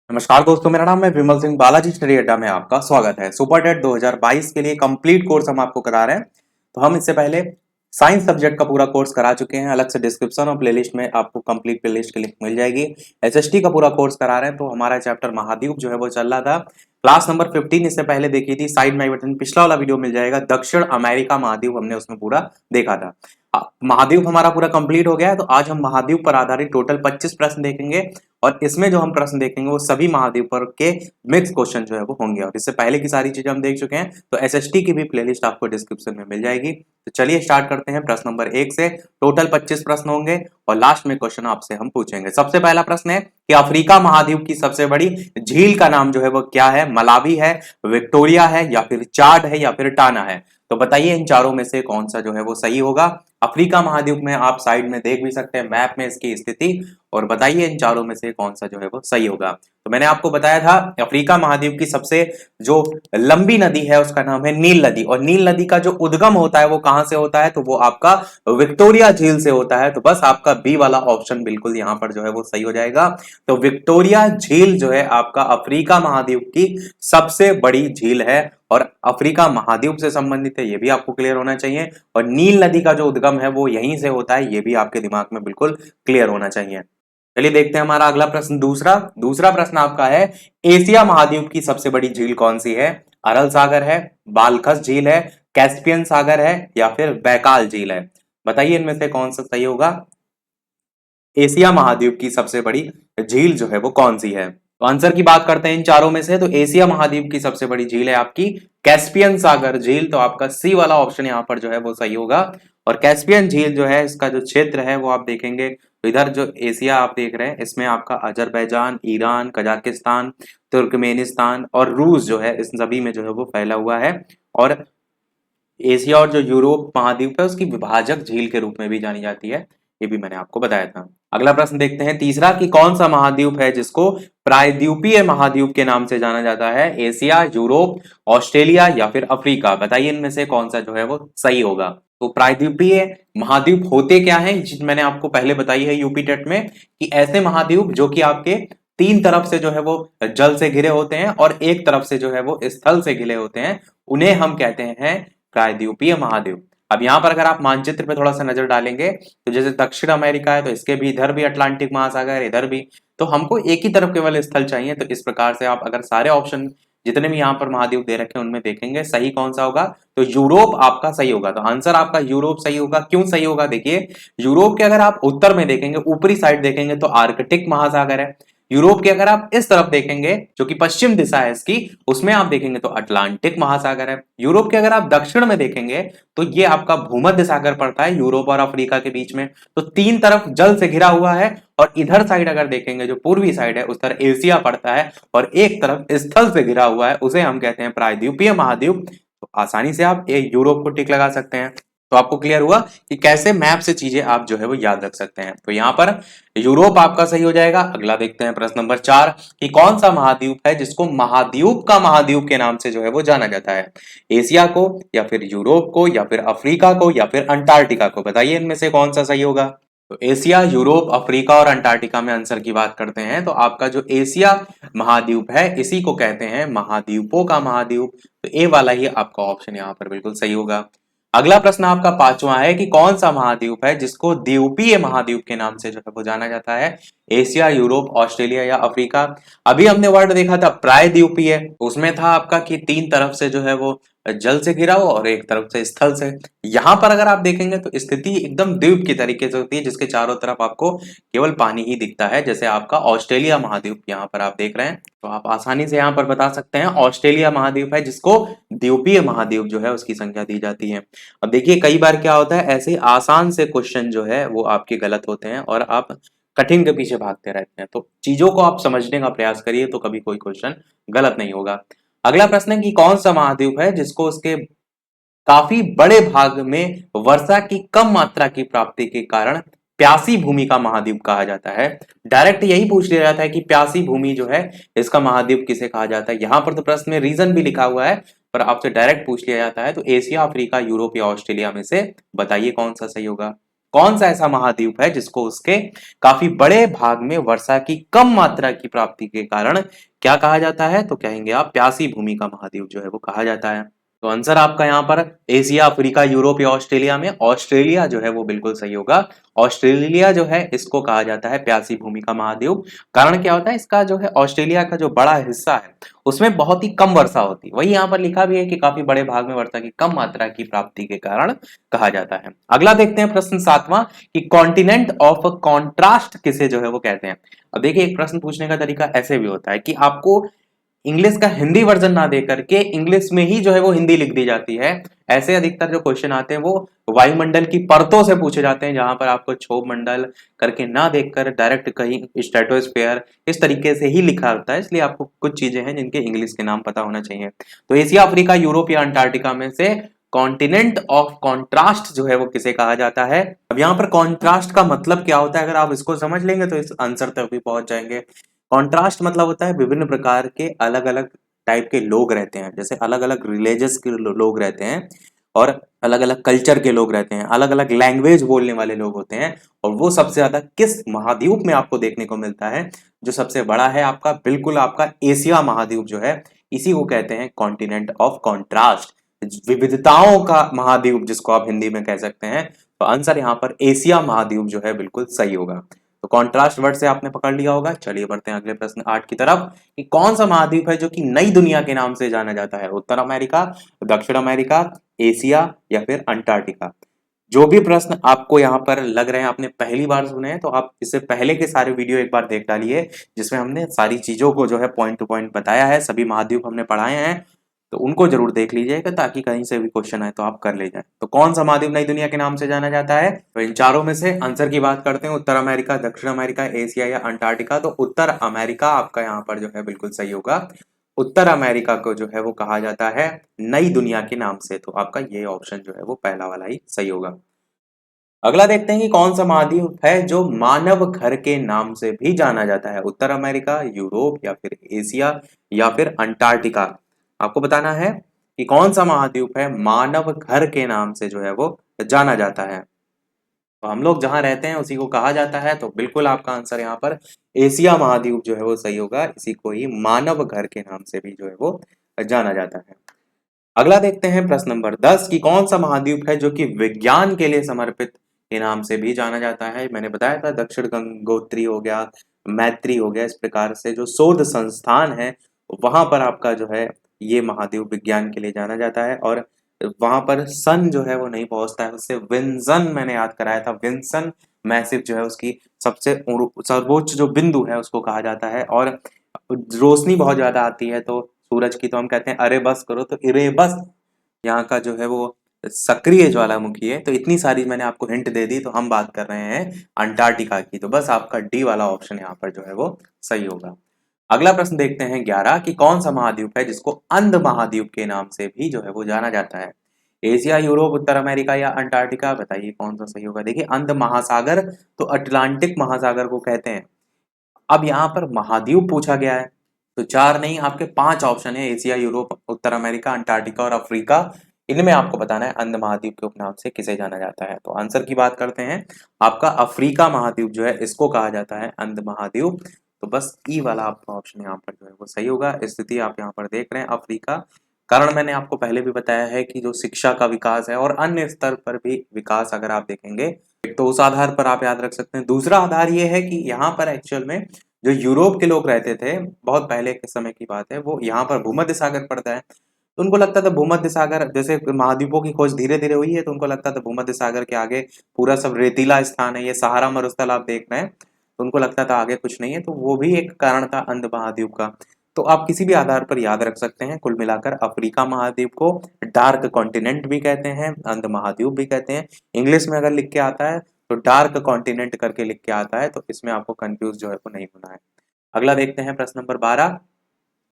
नमस्कार दोस्तों, मेरा नाम है विमल सिंह। बालाजी स्टडी अड्डा में आपका स्वागत है। सुपर टेट 2022 के लिए कंप्लीट कोर्स हम आपको करा रहे हैं। तो हम इससे पहले साइंस सब्जेक्ट का पूरा कोर्स करा चुके हैं। अलग से डिस्क्रिप्शन और प्लेलिस्ट में आपको कंप्लीट प्लेलिस्ट की लिंक मिल जाएगी। एसएसटी का पूरा कोर्स करा रहे हैं। तो हमारा चैप्टर महाद्वीप जो है वो चल रहा था। क्लास नंबर 15 इससे पहले देखी थी, साइड में बटन पिछला वाला वीडियो मिल जाएगा। दक्षिण अमेरिका महाद्वीप हमने उसमें पूरा देखा था। महाद्वीप हमारा पूरा कंप्लीट हो गया है। तो आज हम महाद्वीप पर आधारित टोटल 25 प्रश्न देखेंगे और इसमें जो हम प्रश्न देखेंगे वो सभी महाद्वीप पर के मिक्स क्वेश्चन जो है वो होंगे। और इससे पहले की सारी चीजें हम देख चुके हैं, तो एसएसटी की भी प्लेलिस्ट आपको डिस्क्रिप्शन में मिल जाएगी। तो चलिए स्टार्ट करते हैं प्रश्न नंबर 1 से। टोटल 25 प्रश्न होंगे और लास्ट में क्वेश्चन आपसे हम पूछेंगे। सबसे पहला प्रश्न है कि अफ्रीका महाद्वीप की सबसे बड़ी झील का नाम जो है वो क्या है? मलावी है, विक्टोरिया है, या फिर चाड है, या फिर टाना है? तो बताइए इन चारों में से कौन सा जो है वो सही होगा। अफ्रीका महाद्वीप में आप साइड में देख भी सकते हैं मैप में इसकी स्थिति, और बताइए इन चारों में से कौन सा जो है वो सही होगा। तो मैंने आपको बताया था अफ्रीका महाद्वीप की सबसे जो लंबी नदी है उसका नाम है नील नदी, और नील नदी का जो उद्गम होता है वो कहां से होता है? तो वो आपका विक्टोरिया झील से होता है। तो बस आपका बी वाला ऑप्शन बिल्कुल यहां पर जो है वो सही हो जाएगा। तो विक्टोरिया झील जो है आपका अफ्रीका महाद्वीप की सबसे बड़ी झील है और अफ्रीका महाद्वीप से संबंधित है, ये भी आपको क्लियर होना चाहिए। और नील नदी का जो उद्गम है वो यहीं से होता है, ये भी आपके दिमाग में बिल्कुल क्लियर होना चाहिए। चलिए देखते हैं हमारा अगला प्रश्न। दूसरा प्रश्न आपका है, एशिया महाद्वीप की सबसे बड़ी झील कौन सी है? अरल सागर है, बालखस झील है, कैस्पियन सागर है, या फिर बैकाल झील है? बताइए इनमें से कौन सा सही होगा। एशिया महाद्वीप की सबसे बड़ी झील जो है वो कौन सी है? तो आंसर की बात करते हैं इन चारों में से, तो एशिया महाद्वीप की सबसे बड़ी झील है आपकी कैस्पियन सागर झील। तो आपका सी वाला ऑप्शन यहाँ पर जो है वो सही होगा। और कैस्पियन झील जो है इसका जो क्षेत्र है वो आप देखेंगे, तो इधर जो एशिया आप देख रहे हैं इसमें आपका अजरबैजान, ईरान, कजाकिस्तान, तुर्कमेनिस्तान और रूस जो है इस सभी में जो है वो फैला हुआ है। और एशिया और जो यूरोप महाद्वीप है उसकी विभाजक झील के रूप में भी जानी जाती है, ये भी मैंने आपको बताया था। अगला प्रश्न देखते हैं तीसरा, कि कौन सा महाद्वीप है जिसको प्रायद्वीपीय महाद्वीप के नाम से जाना जाता है? एशिया, यूरोप, ऑस्ट्रेलिया, या फिर अफ्रीका? बताइए इनमें से कौन सा जो है वो सही होगा। तो प्रायद्वीपीय महाद्वीप होते क्या है, मैंने आपको पहले बताई है यूपी टेट में, कि ऐसे महाद्वीप जो कि आपके तीन तरफ से जो है वो जल से घिरे होते हैं और एक तरफ से जो है वो स्थल से घिरे होते हैं, उन्हें हम कहते हैं प्रायद्वीपीय महाद्वीप। अब यहाँ पर अगर आप मानचित्र पे थोड़ा सा नजर डालेंगे, तो जैसे दक्षिण अमेरिका है तो इसके भी इधर भी अटलांटिक महासागर, इधर भी, तो हमको एक ही तरफ केवल स्थल चाहिए। तो इस प्रकार से आप अगर सारे ऑप्शन जितने भी यहाँ पर महाद्वीप दे रखे हैं उनमें देखेंगे सही कौन सा होगा, तो यूरोप आपका सही होगा। तो आंसर आपका यूरोप सही होगा। क्यों सही होगा? देखिए, यूरोप के अगर आप उत्तर में देखेंगे, ऊपरी साइड देखेंगे तो आर्कटिक महासागर है। यूरोप के अगर आप इस तरफ देखेंगे जो कि पश्चिम दिशा है इसकी, उसमें आप देखेंगे तो अटलांटिक महासागर है। यूरोप के अगर आप दक्षिण में देखेंगे तो ये आपका भूमध्य सागर पड़ता है यूरोप और अफ्रीका के बीच में। तो तीन तरफ जल से घिरा हुआ है। और इधर साइड अगर देखेंगे जो पूर्वी साइड है उस तरफ एशिया पड़ता है और एक तरफ स्थल से घिरा हुआ है, उसे हम कहते हैं प्रायद्वीपीय महाद्वीप। तो आसानी से आप ये यूरोप को टिक लगा सकते हैं। तो आपको क्लियर हुआ कि कैसे मैप से चीजें आप जो है वो याद रख सकते हैं। तो यहाँ पर यूरोप आपका सही हो जाएगा। अगला देखते हैं प्रश्न नंबर 4, कि कौन सा महाद्वीप है जिसको महाद्वीप का महाद्वीप के नाम से जो है वो जाना जाता है? एशिया को, या फिर यूरोप को, या फिर अफ्रीका को, या फिर अंटार्कटिका को? बताइए इनमें से कौन सा सही होगा। तो एशिया, यूरोप, अफ्रीका और अंटार्कटिका में आंसर की बात करते हैं तो आपका जो एशिया महाद्वीप है इसी को कहते हैं महाद्वीपों का महाद्वीप। तो ए वाला ही आपका ऑप्शन यहाँ पर बिल्कुल सही होगा। अगला प्रश्न आपका पांचवा है, कि कौन सा महाद्वीप है जिसको द्वीपीय महाद्वीप के नाम से जो है वो जाना जाता है? एशिया, यूरोप, ऑस्ट्रेलिया या अफ्रीका? अभी हमने वर्ड देखा था प्रायद्वीपीय, उसमें था आपका कि तीन तरफ से जो है वो जल से घिरा हुआ और एक तरफ से स्थल से। यहां पर अगर आप देखेंगे तो स्थिति एकदम द्वीप की तरीके से होती है जिसके चारों तरफ आपको केवल पानी ही दिखता है, जैसे आपका ऑस्ट्रेलिया महाद्वीप यहाँ पर आप देख रहे हैं। तो आप आसानी से यहाँ पर बता सकते हैं ऑस्ट्रेलिया महाद्वीप है जिसको द्वीपीय महाद्वीप जो है उसकी संख्या दी जाती है। अब देखिए कई बार क्या होता है, ऐसे आसान से क्वेश्चन जो है वो आपके गलत होते हैं और आप कठिन के पीछे भागते रहते हैं। तो चीजों को आप समझने का प्रयास करिए तो कभी कोई क्वेश्चन गलत नहीं होगा। अगला प्रश्न है कि कौन सा महाद्वीप है जिसको उसके काफी बड़े भाग में वर्षा की कम मात्रा की प्राप्ति के कारण प्यासी भूमि का महाद्वीप कहा जाता है? डायरेक्ट यही पूछ लिया जाता है कि प्यासी भूमि जो है इसका महाद्वीप किसे कहा जाता है। यहां पर तो प्रश्न में रीजन भी लिखा हुआ है, पर आपसे डायरेक्ट पूछ लिया जाता है। तो एशिया, अफ्रीका, यूरोप या ऑस्ट्रेलिया में से बताइए कौन सा सही होगा। कौन सा ऐसा महाद्वीप है जिसको उसके काफी बड़े भाग में वर्षा की कम मात्रा की प्राप्ति के कारण क्या कहा जाता है? तो कहेंगे आप प्यासी भूमि का महाद्वीप जो है वो कहा जाता है। तो आंसर आपका यहाँ पर एशिया, अफ्रीका, यूरोप या ऑस्ट्रेलिया में ऑस्ट्रेलिया जो है वो बिल्कुल सही होगा। ऑस्ट्रेलिया जो है इसको कहा जाता है प्यासी भूमि का महाद्वीप। कारण क्या होता है इसका, जो है ऑस्ट्रेलिया का जो बड़ा हिस्सा है उसमें बहुत ही कम वर्षा होती है। वही यहाँ पर लिखा भी है कि काफी बड़े भाग में वर्षा की कम मात्रा की प्राप्ति के कारण कहा जाता है। अगला देखते हैं प्रश्न 7वां कि कॉन्टिनेंट ऑफ कॉन्ट्रास्ट किसे जो है वो कहते हैं। अब देखिए एक प्रश्न पूछने का तरीका ऐसे भी होता है कि आपको इंग्लिश का हिंदी वर्जन ना दे करके इंग्लिश में ही जो है वो हिंदी लिख दी जाती है। ऐसे अधिकतर जो क्वेश्चन आते हैं वो वायुमंडल की परतों से पूछे जाते हैं, जहां पर आपको क्षोभ मंडल करके ना देखकर डायरेक्ट कहीं स्ट्रेटोस्फेयर इस तरीके से ही लिखा होता है। इसलिए आपको कुछ चीजें हैं जिनके इंग्लिश के नाम पता होना चाहिए। तो एशिया, अफ्रीका, यूरोप या अंटार्कटिका में से कॉन्टिनेंट ऑफ कॉन्ट्रास्ट जो है वो किसे कहा जाता है। अब यहाँ पर कॉन्ट्रास्ट का मतलब क्या होता है, अगर आप इसको समझ लेंगे तो इस आंसर तक भी पहुंच जाएंगे। कॉन्ट्रास्ट मतलब होता है विभिन्न प्रकार के अलग अलग टाइप के लोग रहते हैं, जैसे अलग अलग रिलीजियस के लोग रहते हैं और अलग अलग कल्चर के लोग रहते हैं, अलग अलग लैंग्वेज बोलने वाले लोग होते हैं। और वो सबसे ज्यादा किस महाद्वीप में आपको देखने को मिलता है? जो सबसे बड़ा है आपका, बिल्कुल आपका एशिया महाद्वीप जो है, इसी को कहते हैं कॉन्टिनेंट ऑफ कॉन्ट्रास्ट, विविधताओं का महाद्वीप जिसको आप हिंदी में कह सकते हैं। तो आंसर यहाँ पर एशिया महाद्वीप जो है बिल्कुल सही होगा। तो कॉन्ट्रास्ट वर्ड से आपने पकड़ लिया होगा। चलिए बढ़ते हैं अगले प्रश्न 8 की तरफ कि कौन सा महाद्वीप है जो कि नई दुनिया के नाम से जाना जाता है? उत्तर अमेरिका, दक्षिण अमेरिका, एशिया या फिर अंटार्कटिका। जो भी प्रश्न आपको यहाँ पर लग रहे हैं आपने पहली बार सुने हैं, तो आप इससे पहले के सारे वीडियो एक बार देख डालिए, जिसमें हमने सारी चीजों को जो है पॉइंट टू पॉइंट बताया है, सभी महाद्वीप हमने पढ़ाए हैं। तो उनको जरूर देख लीजिएगा ताकि कहीं से भी क्वेश्चन आए तो आप कर ले जाए। तो कौन सा महाद्वीप नई दुनिया के नाम से जाना जाता है? तो इन चारों में से आंसर की बात करते हैं, उत्तर अमेरिका, दक्षिण अमेरिका, एशिया या अंटार्कटिका। तो उत्तर अमेरिका आपका यहाँ पर जो है बिल्कुल सही होगा। उत्तर अमेरिका को जो है वो कहा जाता है नई दुनिया के नाम से। तो आपका ये ऑप्शन जो है वो पहला वाला ही सही होगा। अगला देखते हैं कि कौन सा महाद्वीप है जो मानव घर के नाम से भी जाना जाता है? उत्तर अमेरिका, यूरोप या फिर एशिया या फिर अंटार्कटिका। आपको बताना है कि कौन सा महाद्वीप है मानव घर के नाम से जो है वो जाना जाता है। तो हम लोग जहां रहते हैं उसी को कहा जाता है। तो बिल्कुल आपका आंसर यहाँ पर एशिया महाद्वीप जो है वो सही होगा। इसी को ही मानव घर के नाम से भी जो है वो जाना जाता है। अगला देखते हैं प्रश्न नंबर 10 कि कौन सा महाद्वीप है जो कि विज्ञान के लिए समर्पित के नाम से भी जाना जाता है। मैंने बताया था दक्षिण गंगोत्री हो गया, मैत्री हो गया, इस प्रकार से जो शोध संस्थान है वहां पर आपका जो है ये महाद्वीप विज्ञान के लिए जाना जाता है। और वहां पर सन जो है वो नहीं पहुंचता है, उससे विंसन मैंने याद कराया था, विंसन मैसिव जो है उसकी सबसे सर्वोच्च जो बिंदु है उसको कहा जाता है। और रोशनी बहुत ज्यादा आती है तो सूरज की, तो हम कहते हैं अरे बस करो, तो इरेबस यहाँ का जो है वो सक्रिय ज्वालामुखी है। तो इतनी सारी मैंने आपको हिंट दे दी। तो हम बात कर रहे हैं अंटार्कटिका की। तो बस आपका डी वाला ऑप्शन यहाँ पर जो है वो सही होगा। अगला प्रश्न देखते हैं 11 कि कौन सा महाद्वीप है जिसको अंध महाद्वीप के नाम से भी जो है वो जाना जाता है? एशिया, यूरोप, उत्तर अमेरिका या अंटार्कटिका। बताइए कौन सा सही होगा। देखिए अंध महासागर तो अटलांटिक महासागर को कहते हैं। अब यहाँ पर महाद्वीप पूछा गया है तो चार नहीं आपके 5 ऑप्शन है, एशिया, यूरोप, उत्तर अमेरिका, अंटार्कटिका और अफ्रीका। इनमें आपको बताना है अंध महाद्वीप के उपनाम से किसे जाना जाता है। तो आंसर की बात करते हैं, आपका अफ्रीका महाद्वीप जो है इसको कहा जाता है अंध महाद्वीप। तो बस ई वाला आपका ऑप्शन यहाँ पर जो है वो सही होगा। स्थिति आप यहाँ पर देख रहे हैं अफ्रीका। कारण मैंने आपको पहले भी बताया है कि जो शिक्षा का विकास है और अन्य स्तर पर भी विकास अगर आप देखेंगे तो उस आधार पर आप याद रख सकते हैं। दूसरा आधार ये है कि यहाँ पर एक्चुअल में जो यूरोप के लोग रहते थे, बहुत पहले के समय की बात है, वो यहाँ पर भूमध्य सागर पड़ता है तो उनको लगता था भूमध्य सागर, जैसे महाद्वीपों की खोज धीरे धीरे हुई है तो उनको लगता था भूमध्य सागर के आगे पूरा सब रेतीला स्थान है। ये सहारा मरुस्थल आप देख रहे हैं तो उनको लगता था आगे कुछ नहीं है। तो वो भी एक कारण था अंध महाद्वीप का। तो आप किसी भी आधार पर याद रख सकते हैं। कुल मिलाकर अफ्रीका महाद्वीप को डार्क कॉन्टिनेंट भी कहते हैं, अंध महाद्वीप भी कहते हैं। इंग्लिश में अगर लिख के आता है तो डार्क कॉन्टिनेंट करके लिख के आता है, तो इसमें आपको कंफ्यूज जो है वो नहीं होना है। अगला देखते हैं प्रश्न नंबर 12।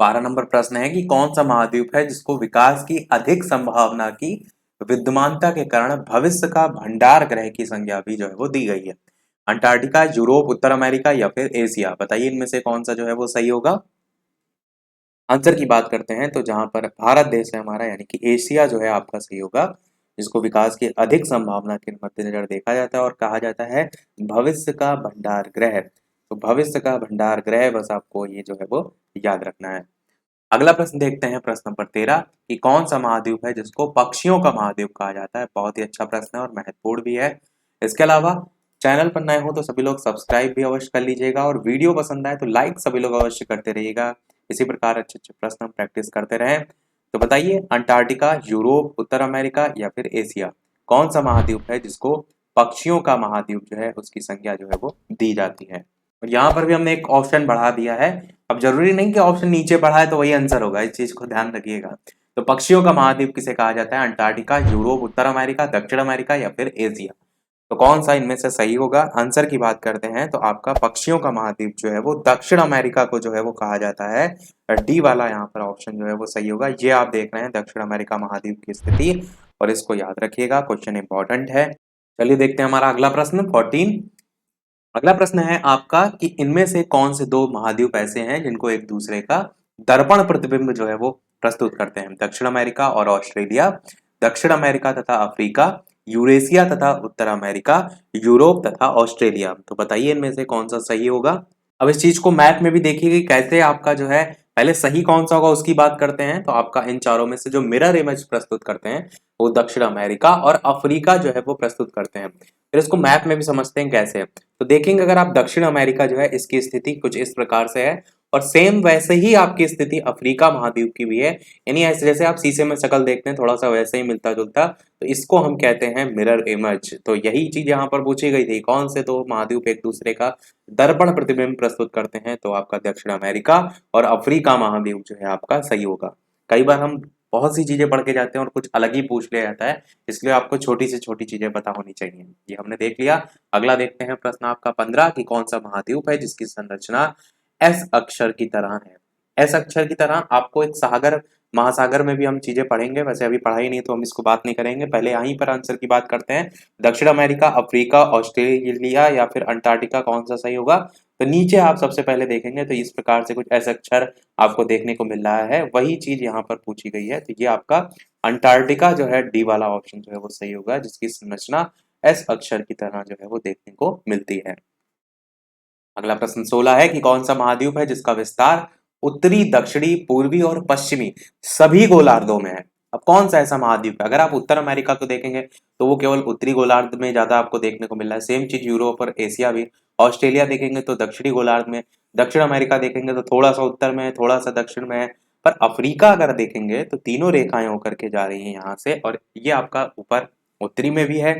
12 नंबर प्रश्न है कि कौन सा महाद्वीप है जिसको विकास की अधिक संभावना की विद्यमानता के कारण भविष्य का भंडार ग्रह की संज्ञा भी जो है वो दी गई है? अंटार्कटिका, यूरोप, उत्तर अमेरिका या फिर एशिया। बताइए इनमें से कौन सा जो है वो सही होगा। आंसर की बात करते हैं तो जहां पर भारत देश है हमारा, यानी कि एशिया जो है आपका सही होगा। जिसको विकास की अधिक संभावना के मद्देनजर देखा जाता है और कहा जाता है भविष्य का भंडार गृह। तो भविष्य का भंडार गृह, बस आपको ये जो है वो याद रखना है। अगला प्रश्न देखते हैं, प्रश्न नंबर 13 कि कौन सा महाद्वीप है जिसको पक्षियों का महाद्वीप कहा जाता है। बहुत ही अच्छा प्रश्न है और महत्वपूर्ण भी है। इसके अलावा चैनल पर नए हो तो सभी लोग सब्सक्राइब भी अवश्य कर लीजिएगा और वीडियो पसंद आए तो लाइक सभी लोग अवश्य करते रहिएगा। इसी प्रकार अच्छे अच्छे प्रश्न हम प्रैक्टिस करते रहें। तो बताइए, अंटार्कटिका, यूरोप, उत्तर अमेरिका या फिर एशिया, कौन सा महाद्वीप है जिसको पक्षियों का महाद्वीप जो है उसकी संज्ञा जो है वो दी जाती है। और यहाँ पर भी हमने एक ऑप्शन बढ़ा दिया है। अब जरूरी नहीं कि ऑप्शन नीचे बढ़ा है तो वही आंसर होगा, इस चीज को ध्यान रखिएगा। तो पक्षियों का महाद्वीप किसे कहा जाता है? अंटार्कटिका, यूरोप, उत्तर अमेरिका, दक्षिण अमेरिका या फिर एशिया। तो कौन सा इनमें से सही होगा? आंसर की बात करते हैं तो आपका पक्षियों का महाद्वीप जो है वो दक्षिण अमेरिका को जो है वो कहा जाता है। डी वाला यहाँ पर ऑप्शन जो है वो सही होगा। ये आप देख रहे हैं दक्षिण अमेरिका महाद्वीप की स्थिति, और इसको याद रखिएगा, क्वेश्चन इंपॉर्टेंट है। चलिए देखते हैं हमारा अगला प्रश्न 14। अगला प्रश्न है आपका कि इनमें से कौन से दो महाद्वीप ऐसे हैं जिनको एक दूसरे का दर्पण प्रतिबिंब जो है वो प्रस्तुत करते हैं? दक्षिण अमेरिका और ऑस्ट्रेलिया, दक्षिण अमेरिका तथा अफ्रीका, यूरेशिया तथा उत्तर अमेरिका, यूरोप तथा ऑस्ट्रेलिया। तो बताइए इनमें से कौन सा सही होगा। अब इस चीज को मैप में भी देखिए कि कैसे आपका जो है, पहले सही कौन सा होगा उसकी बात करते हैं। तो आपका इन चारों में से जो मिरर इमेज प्रस्तुत करते हैं वो दक्षिण अमेरिका और अफ्रीका जो है वो प्रस्तुत करते हैं। फिर इसको मैप में भी समझते हैं कैसे। तो देखेंगे अगर आप दक्षिण अमेरिका जो है इसकी स्थिति कुछ इस प्रकार से है, और सेम वैसे ही आपकी स्थिति अफ्रीका महाद्वीप की भी है। यानी ऐसे जैसे आप शीशे में शक्ल देखते हैं थोड़ा सा वैसे ही मिलता जुलता, तो इसको हम कहते हैं मिरर इमेज। तो यही चीज यहाँ पर पूछी गई थी, कौन से दो महाद्वीप एक दूसरे का दर्पण प्रतिबिंब प्रस्तुत करते हैं। तो आपका दक्षिण अमेरिका और अफ्रीका महाद्वीप जो है आपका सही होगा। कई बार हम बहुत सी चीजें पढ़ के जाते हैं और कुछ अलग ही पूछ लिया जाता है, इसलिए आपको छोटी से छोटी चीजें पता होनी चाहिए। ये हमने देख लिया। अगला देखते हैं प्रश्न आपका 15 कि कौन सा महाद्वीप है जिसकी संरचना एस अक्षर की तरह है। एस अक्षर की तरह आपको एक सागर, महासागर में भी हम चीजें पढ़ेंगे, वैसे अभी पढ़ाई नहीं तो हम इसको बात नहीं करेंगे। पहले यहीं पर आंसर की बात करते हैं। दक्षिण अमेरिका, अफ्रीका, ऑस्ट्रेलिया या फिर अंटार्कटिका, कौन सा सही होगा। तो नीचे आप सबसे पहले देखेंगे तो इस प्रकार से कुछ एस अक्षर आपको देखने को मिल रहा है, वही चीज यहाँ पर पूछी गई है। तो ये आपका अंटार्कटिका जो है, डी वाला ऑप्शन जो है वो सही होगा, जिसकी संरचना एस अक्षर की तरह जो है वो देखने को मिलती है। अगला प्रश्न 16 है कि कौन सा महाद्वीप है जिसका विस्तार उत्तरी, दक्षिणी, पूर्वी और पश्चिमी सभी गोलार्धों में है। अब कौन सा ऐसा महाद्वीप है? अगर आप उत्तर अमेरिका को देखेंगे तो वो केवल उत्तरी गोलार्ध में ज्यादा आपको देखने को मिल रहा है। सेम चीज यूरोप और एशिया भी। ऑस्ट्रेलिया देखेंगे तो दक्षिणी गोलार्ध में, दक्षिण अमेरिका देखेंगे तो थोड़ा सा उत्तर में है, थोड़ा सा दक्षिण में है। पर अफ्रीका अगर देखेंगे तो तीनों रेखाएं होकर के जा रही है यहाँ से, और ये आपका ऊपर उत्तरी में भी है,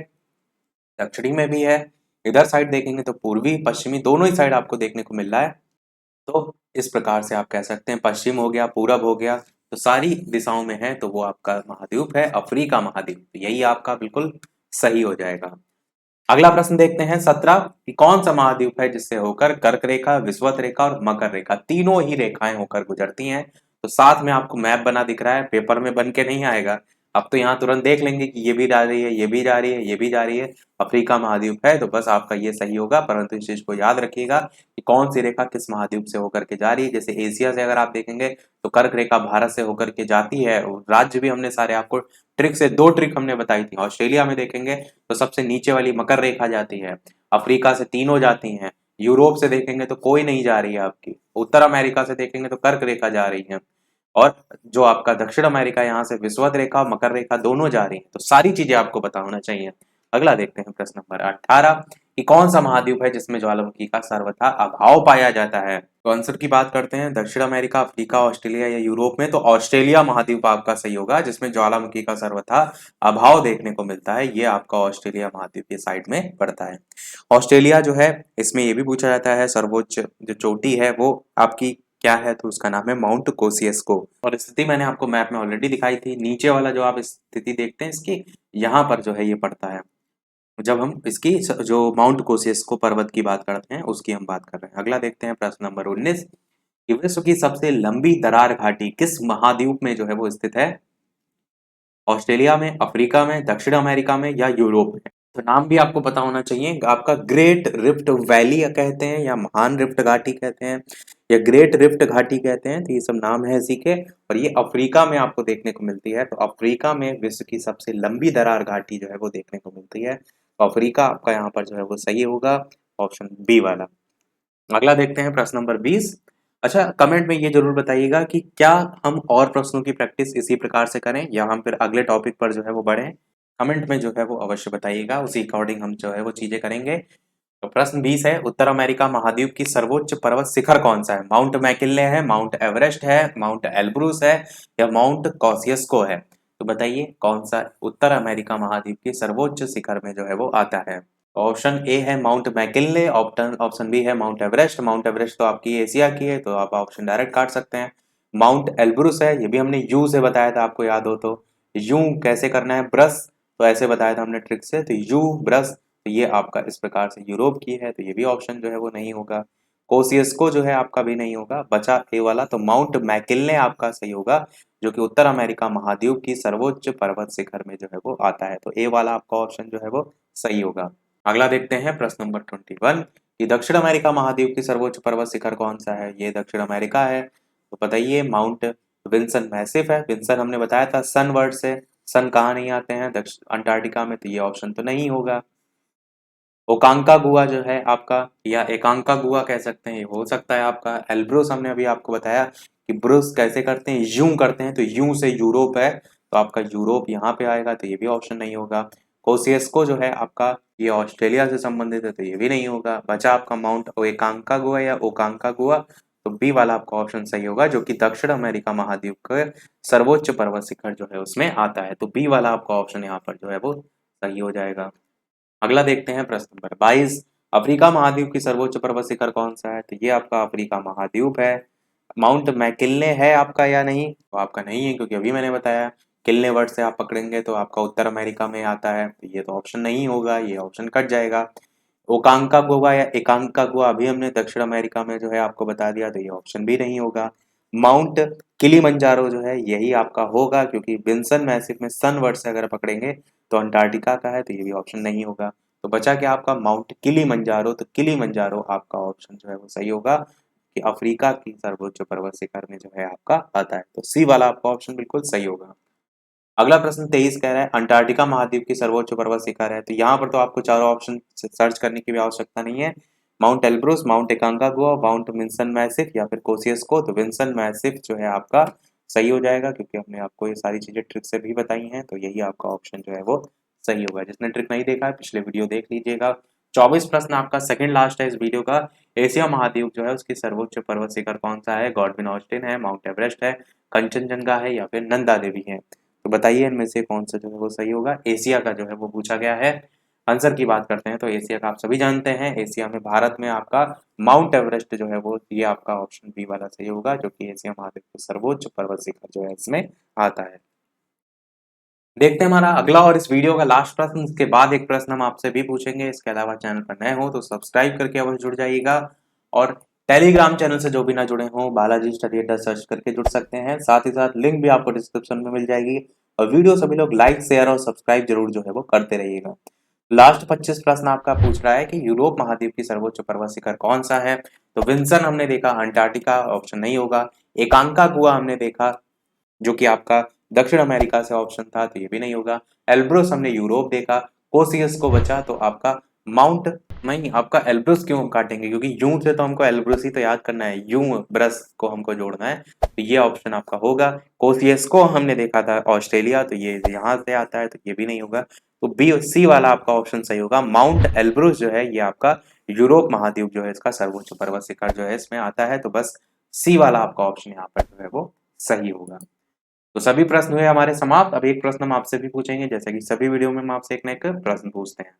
दक्षिणी में भी है। इधर साइड देखेंगे तो पूर्वी पश्चिमी दोनों ही साइड आपको देखने को मिल रहा है। तो इस प्रकार से आप कह सकते हैं पश्चिम हो गया, पूरब हो गया, तो सारी दिशाओं में है, तो वो आपका महाद्वीप है अफ्रीका महाद्वीप। यही आपका बिल्कुल सही हो जाएगा। अगला प्रश्न देखते हैं 17 कि कौन सा महाद्वीप है जिससे होकर कर्क रेखा, विषुवत रेखा और मकर रेखा तीनों ही रेखाएं होकर गुजरती हैं। तो साथ में आपको मैप बना दिख रहा है, पेपर में बन के नहीं आएगा। अब तो यहाँ तुरंत देख लेंगे कि ये भी जा रही है, ये भी जा रही है, ये भी जा रही है, अफ्रीका महाद्वीप है, तो बस आपका ये सही होगा। परंतु इस चीज को याद रखिएगा कि कौन सी रेखा किस महाद्वीप से होकर के जा रही है। जैसे एशिया से अगर आप देखेंगे तो कर्क रेखा भारत से होकर के जाती है। राज्य भी हमने सारे आपको ट्रिक से, दो ट्रिक हमने बताई थी। ऑस्ट्रेलिया में देखेंगे तो सबसे नीचे वाली मकर रेखा जाती है, अफ्रीका से तीनों जाती हैं, यूरोप से देखेंगे तो कोई नहीं जा रही है आपकी, उत्तर अमेरिका से देखेंगे तो कर्क रेखा जा रही है, और जो आपका दक्षिण अमेरिका यहाँ से विषुवत रेखा, मकर रेखा दोनों जा रही है। तो सारी चीजें आपको पता होना चाहिए। अगला देखते हैं प्रश्न नंबर 18 कि कौन सा महाद्वीप है जिसमें ज्वालामुखी का सर्वथा अभाव पाया जाता है। तो आंसर की बात करते हैं दक्षिण अमेरिका, अफ्रीका, ऑस्ट्रेलिया या यूरोप में, तो ऑस्ट्रेलिया महाद्वीप आपका सही होगा जिसमें ज्वालामुखी का सर्वथा अभाव देखने को मिलता है। ये आपका ऑस्ट्रेलिया महाद्वीप के साइड में पड़ता है। ऑस्ट्रेलिया जो है इसमें ये भी पूछा जाता है सर्वोच्च जो चोटी है वो आपकी क्या है, तो उसका नाम है माउंट कोसियस्को। और स्थिति मैंने आपको मैप में ऑलरेडी दिखाई थी। नीचे वाला जो आप स्थिति देखते हैं इसकी, यहाँ पर जो है ये पड़ता है। जब हम इसकी जो माउंट कोसियस्को पर्वत की बात करते हैं उसकी हम बात कर रहे हैं। अगला देखते हैं प्रश्न नंबर 19 कि विश्व की सबसे लंबी दरार घाटी किस महाद्वीप में जो है वो स्थित है। ऑस्ट्रेलिया में, अफ्रीका में, दक्षिण अमेरिका में या यूरोप में। तो नाम भी आपको पता होना चाहिए, आपका ग्रेट रिफ्ट वैली कहते हैं या महान रिफ्ट घाटी कहते हैं, या ग्रेट रिफ्ट घाटी कहते हैं, तो ये सब नाम है इसी के। और ये अफ्रीका में आपको देखने को मिलती है। तो अफ्रीका में विश्व की सबसे लंबी दरार घाटी जो है वो देखने को मिलती है। तो अफ्रीका आपका यहाँ पर जो है वो सही होगा, ऑप्शन बी वाला। अगला देखते हैं प्रश्न नंबर 20। अच्छा, कमेंट में ये जरूर बताइएगा कि क्या हम और प्रश्नों की प्रैक्टिस इसी प्रकार से करें या हम फिर अगले टॉपिक पर जो है वो बढ़ें। कमेंट में जो है वो अवश्य बताइएगा, उसी अकॉर्डिंग हम जो है वो चीजें करेंगे। तो प्रश्न 20 है, उत्तर अमेरिका महाद्वीप की सर्वोच्च पर्वत शिखर कौन सा है? माउंट मैकिन्ले है, माउंट एवरेस्ट है, माउंट एल्ब्रूस है, या माउंट कॉसियस्को है? तो बताइए कौन सा उत्तर अमेरिका महाद्वीप की सर्वोच्च शिखर में जो है वो आता है। ऑप्शन ए है Mount McKinley, option option B है माउंट एवरेस्ट। माउंट एवरेस्ट तो आपकी एशिया की है, तो आप ऑप्शन डायरेक्ट काट सकते हैं। माउंट एल्ब्रूस है, ये भी हमने यू से बताया था, आपको याद हो तो। यू कैसे करना है, ब्रश, तो ऐसे बताया था हमने ट्रिक से, तो यू ब्रश। तो ये आपका इस प्रकार से यूरोप की है, तो ये भी ऑप्शन जो है वो नहीं होगा। कोसियस्को जो है आपका भी नहीं होगा, बचा ए वाला। तो माउंट मैकिन्ले आपका सही होगा, जो कि उत्तर अमेरिका महाद्वीप की सर्वोच्च पर्वत शिखर में जो है वो आता है। तो ए वाला आपका ऑप्शन जो है वो सही होगा। अगला देखते हैं प्रश्न नंबर 21 कि दक्षिण अमेरिका महाद्वीप की सर्वोच्च पर्वत शिखर कौन सा है? ये दक्षिण अमेरिका है, तो बताइए। माउंट विंसन मैसिव है, विंसन हमने बताया था सन वर्ड से। सन कहाँ नहीं आते हैं? दक्षिण अंटार्कटिका में, तो ये ऑप्शन तो नहीं होगा। ओकांकागुआ जो है आपका, या एकांकागुआ कह सकते हैं, ये हो सकता है आपका। एल्ब्रुस हमने अभी आपको बताया कि ब्रुस कैसे करते हैं, यूं करते हैं, तो यूं से यूरोप है, तो आपका यूरोप यहाँ पे आएगा, तो ये भी ऑप्शन नहीं होगा। कोसियस्को जो है आपका, ये ऑस्ट्रेलिया से संबंधित है, तो ये भी नहीं होगा। बचा आपका माउंट एकांकागुआ या ओकांकागुआ, तो बी वाला आपका ऑप्शन सही होगा, जो कि दक्षिण अमेरिका महाद्वीप का सर्वोच्च पर्वत शिखर जो है उसमें आता है। तो बी वाला आपका ऑप्शन यहाँ पर जो है वो सही हो जाएगा। अगला देखते हैं प्रश्न नंबर 22। अफ्रीका महाद्वीप की सर्वोच्च पर्वत शिखर कौन सा है? तो ये आपका अफ्रीका महाद्वीप है। माउंट मैकिन्ले है आपका या नहीं? तो आपका नहीं है, क्योंकि अभी मैंने बताया किल्ले वर्ड से आप पकड़ेंगे तो आपका उत्तर अमेरिका में आता है, तो ये तो ऑप्शन नहीं होगा, ये ऑप्शन कट जाएगा। ओकांकागुआ या एकांकागुआ अभी हमने दक्षिण अमेरिका में जो है आपको बता दिया, तो ये ऑप्शन भी नहीं होगा। माउंट किलिमंजारो जो है यही आपका होगा, क्योंकि विंसन मैसिव में सन वर्ड से अगर पकड़ेंगे तो अंटार्कटिका का है, तो ये भी ऑप्शन नहीं होगा। तो बचा क्या आपका माउंट किलिमंजारो, तो किलिमंजारो आपका ऑप्शन जो है वो सही होगा, कि अफ्रीका की सर्वोच्च पर्वत शिखर में जो है आपका आता है। तो सी वाला आपका ऑप्शन बिल्कुल सही होगा। अगला प्रश्न 23 कह रहा है अंटार्कटिका महाद्वीप की सर्वोच्च पर्वत शिखर है, तो यहाँ पर तो आपको चारों ऑप्शन सर्च करने की भी आवश्यकता नहीं है। Mount Elbrus, Mount Aconcagua, Mount Vinson Massif, या फिर कोसियस्को। तो विंसन मैसिव जो है आपका सही हो जाएगा, क्योंकि हमने आपको ये सारी चीजें ट्रिक से भी बताई हैं, तो यही आपका ऑप्शन जो है वो सही होगा। जिसने ट्रिक नहीं देखा है पिछले वीडियो देख लीजिएगा। 24 प्रश्न आपका सेकंड लास्ट है इस वीडियो का। एशिया महाद्वीप जो है उसकी सर्वोच्च पर्वत शिखर कौन सा है? गॉडविन ऑस्टिन है, माउंट एवरेस्ट है, कंचनजंगा है, या फिर नंदा देवी है? तो बताइए इनमें से कौन सा जो है वो सही होगा। एशिया का जो है वो पूछा गया है। आंसर की बात करते हैं तो एशिया का आप सभी जानते हैं, एशिया में भारत में आपका माउंट एवरेस्ट जो है वो, ये आपका ऑप्शन बी वाला सही होगा, जो कि एशिया महाद्वीप की सर्वोच्च पर्वत शिखर जो है इसमें आता है। देखते हैं हमारा अगला और इस वीडियो का लास्ट प्रश्न। इसके बाद एक प्रश्न हम आपसे भी पूछेंगे। इसके अलावा चैनल पर नए हो तो सब्सक्राइब करके अवश्य जुड़ जाइएगा, और टेलीग्राम चैनल से जो भी ना जुड़े हों बालाजी स्टडी अड्डा सर्च करके जुड़ सकते हैं। साथ ही साथ लिंक भी आपको डिस्क्रिप्शन में मिल जाएगी। और वीडियो सभी लोग लाइक शेयर और सब्सक्राइब जरूर जो है वो करते रहिएगा। लास्ट 25 प्रश्न आपका पूछ रहा है कि यूरोप महाद्वीप की सर्वोच्च पर्वत शिखर कौन सा है? तो विंसन हमने देखा, अंटार्कटिका ऑप्शन नहीं होगा। एकांकागुआ हमने देखा, जो कि आपका दक्षिण अमेरिका से ऑप्शन था, तो ये भी नहीं होगा। एल्ब्रुस हमने यूरोप देखा। कोसियस को बचा, तो आपका माउंट नहीं, आपका एल्ब्रुस क्यों हम काटेंगे, क्योंकि यूं से तो हमको एल्ब्रुस ही तो याद करना है, यूं ब्रश को हमको जोड़ना है, तो ये ऑप्शन आपका होगा। कोसियस को हमने देखा था ऑस्ट्रेलिया, तो ये यहाँ से आता है, तो ये भी नहीं होगा। तो बी सी वाला आपका ऑप्शन सही होगा। माउंट एल्ब्रुस जो है ये आपका यूरोप महाद्वीप जो है इसका सर्वोच्च पर्वत शिखर जो है इसमें आता है, तो बस सी वाला आपका ऑप्शन यहाँ पर जो है वो सही होगा। तो सभी प्रश्न हुए हमारे समाप्त। अब एक प्रश्न हम आपसे भी पूछेंगे, जैसे कि सभी वीडियो में हम आपसे एक ना एक प्रश्न पूछते हैं।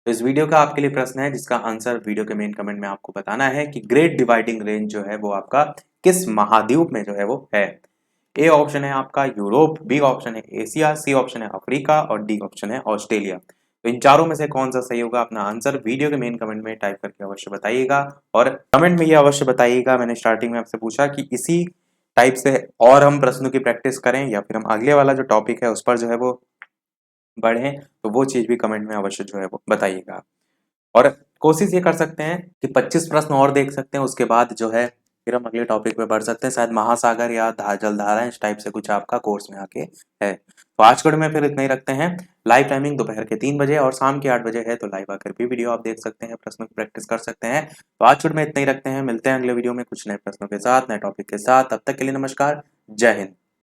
तो इस वीडियो का आपके लिए प्रश्न है, जिसका आंसर वीडियो के मेन कमेंट में आपको बताना है कि ग्रेट डिवाइडिंग रेंज जो है वो आपका किस महाद्वीप में जो है वो है। ए ऑप्शन है आपका यूरोप, बी ऑप्शन है एशिया, सी ऑप्शन है अफ्रीका, और डी ऑप्शन है ऑस्ट्रेलिया। तो इन चारों में से कौन सा सही होगा? अपना आंसर वीडियो के मेन कमेंट में टाइप करके अवश्य बताइएगा। और कमेंट में ये अवश्य बताइएगा, मैंने स्टार्टिंग में आपसे पूछा कि इसी टाइप से और हम प्रश्नों की प्रैक्टिस करें, या फिर हम अगले वाला जो टॉपिक है उस पर जो है वो बढ़ें, तो वो चीज भी कमेंट में अवश्य जो है वो बताइएगा। और कोशिश ये कर सकते हैं कि 25 प्रश्न और देख सकते हैं, उसके बाद जो है फिर हम अगले टॉपिक पे बढ़ सकते हैं। शायद महासागर या जलधारा इस टाइप से कुछ आपका कोर्स में आके है। तो आज के में फिर इतना ही रखते हैं। लाइव टाइमिंग दोपहर के 3 बजे और शाम के 8 बजे है, तो लाइव आकर भी वीडियो आप देख सकते हैं, प्रश्नों की प्रैक्टिस कर सकते हैं। तो आज में इतना ही रखते हैं, मिलते हैं अगले वीडियो में कुछ नए प्रश्नों के साथ, नए टॉपिक के साथ। तब तक के लिए नमस्कार, जय हिंद।